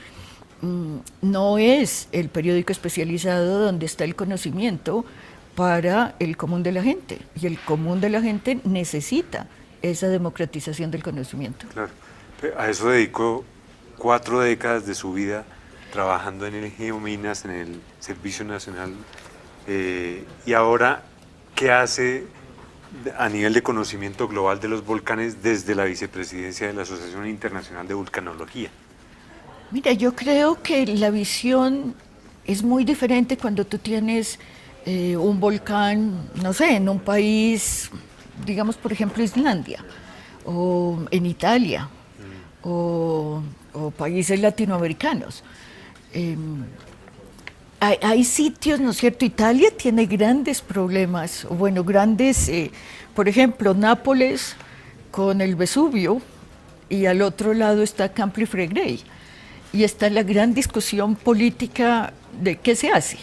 no es el periódico especializado donde está el conocimiento para el común de la gente. Y el común de la gente necesita esa democratización del conocimiento. Claro. A eso dedicó 4 décadas de su vida trabajando en el Geominas, en el Servicio Nacional. Y ahora, ¿qué hace a nivel de conocimiento global de los volcanes desde la vicepresidencia de la Asociación Internacional de Vulcanología? Mira, yo creo que la visión es muy diferente cuando tú tienes un volcán, no sé, en un país, digamos por ejemplo Islandia, o en Italia, o países latinoamericanos. Hay sitios, ¿no es cierto? Italia tiene grandes problemas, bueno, grandes, por ejemplo, Nápoles con el Vesubio, y al otro lado está Campi Flegrei. Y está la gran discusión política de qué se hace.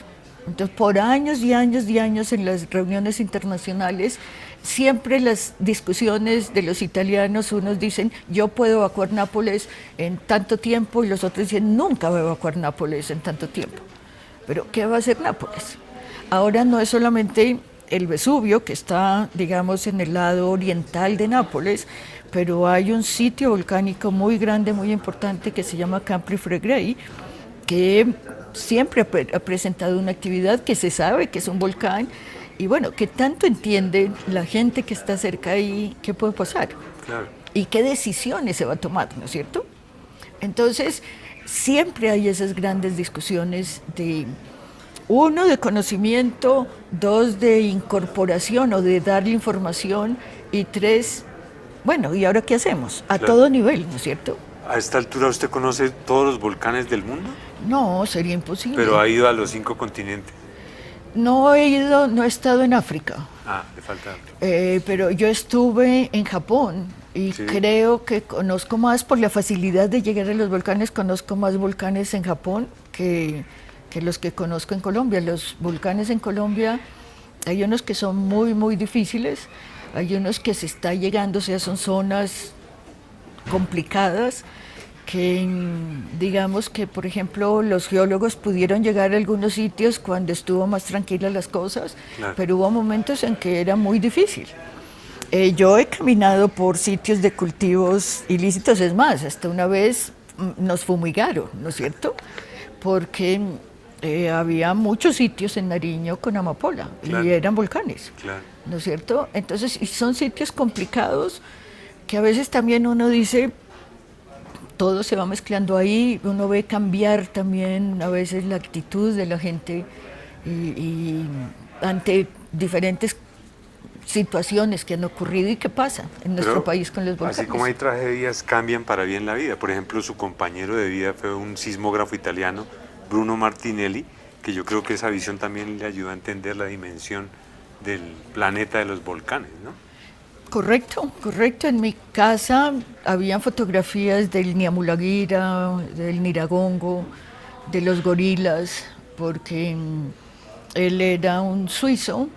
Entonces, por años y años y años en las reuniones internacionales, siempre las discusiones de los italianos, unos dicen, yo puedo evacuar Nápoles en tanto tiempo, y los otros dicen, nunca voy a evacuar Nápoles en tanto tiempo. Pero, ¿qué va a hacer Nápoles? Ahora no es solamente el Vesubio, que está, digamos, en el lado oriental de Nápoles, pero hay un sitio volcánico muy grande, muy importante, que se llama Campi Flegrei, que siempre ha presentado una actividad que se sabe que es un volcán, y bueno, que tanto entiende la gente que está cerca ahí qué puede pasar, Claro. y qué decisiones se va a tomar, ¿no es cierto? Entonces, siempre hay esas grandes discusiones de, uno, de conocimiento, dos, de incorporación o de darle información, y tres, bueno, ¿y ahora qué hacemos? A Claro. todo nivel, ¿no es cierto? A esta altura usted conoce todos los volcanes del mundo, No, sería imposible. pero ha ido a los 5 continentes. No he ido, no he estado en África, Ah, le falta. pero yo estuve en Japón y Sí. creo que conozco más, por la facilidad de llegar a los volcanes, conozco más volcanes en Japón que los que conozco en Colombia. Los volcanes en Colombia, hay unos que son muy, muy difíciles, hay unos que se está llegando, o sea, son zonas complicadas, que digamos que, por ejemplo, los geólogos pudieron llegar a algunos sitios cuando estuvo más tranquilas las cosas, Claro. pero hubo momentos en que era muy difícil. Yo he caminado por sitios de cultivos ilícitos, es más, hasta una vez nos fumigaron, ¿no es cierto? Porque había muchos sitios en Nariño con amapola, Claro. y eran volcanes, Claro. ¿no es cierto? Entonces, y son sitios complicados que a veces también uno dice, todo se va mezclando ahí, uno ve cambiar también a veces la actitud de la gente y ante diferentes situaciones que han ocurrido y que pasan en nuestro Pero, país con los volcanes. así como hay tragedias, cambian para bien la vida. Por ejemplo, su compañero de vida fue un sismógrafo italiano, Bruno Martinelli, que yo creo que esa visión también le ayuda a entender la dimensión del planeta de los volcanes, ¿no? Correcto, correcto. En mi casa habían fotografías del Niamulaguira, del Niragongo, de los gorilas, porque él era un suizo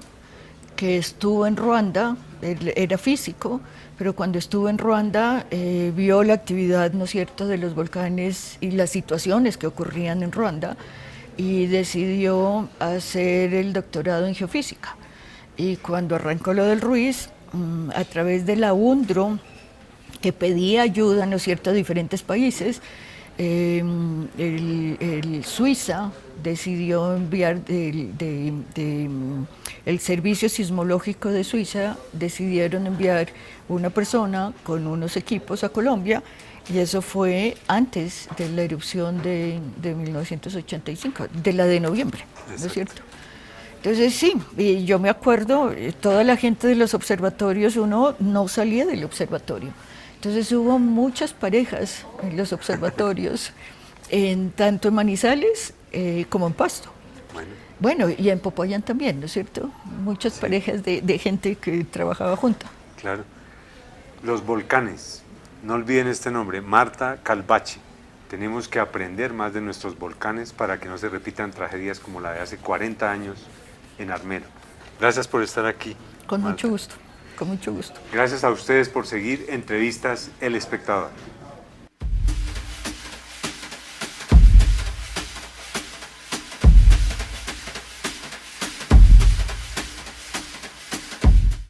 que estuvo en Ruanda, él era físico, pero cuando estuvo en Ruanda vio la actividad, ¿no es cierto?, de los volcanes y las situaciones que ocurrían en Ruanda, y decidió hacer el doctorado en geofísica. Y cuando arrancó lo del Ruiz, a través de la UNDRO, que pedía ayuda, ¿no es cierto?, a diferentes países, el Suiza decidió enviar, el Servicio Sismológico de Suiza decidieron enviar una persona con unos equipos a Colombia, y eso fue antes de la erupción de 1985, de la de noviembre, ¿no es cierto? Entonces sí, y yo me acuerdo, toda la gente de los observatorios, uno no salía del observatorio. Entonces hubo muchas parejas en los observatorios, tanto en Manizales como en Pasto. Bueno, y en Popayán también, ¿no es cierto? Muchas parejas de gente que trabajaba junta. Claro. Los volcanes, no olviden este nombre, Marta Calvache, Tenemos que aprender más de nuestros volcanes para que no se repitan tragedias como la de hace 40 años en Armero. Gracias por estar aquí. Con Marta. mucho gusto, con mucho gusto. Gracias a ustedes por seguir Entrevistas El Espectador.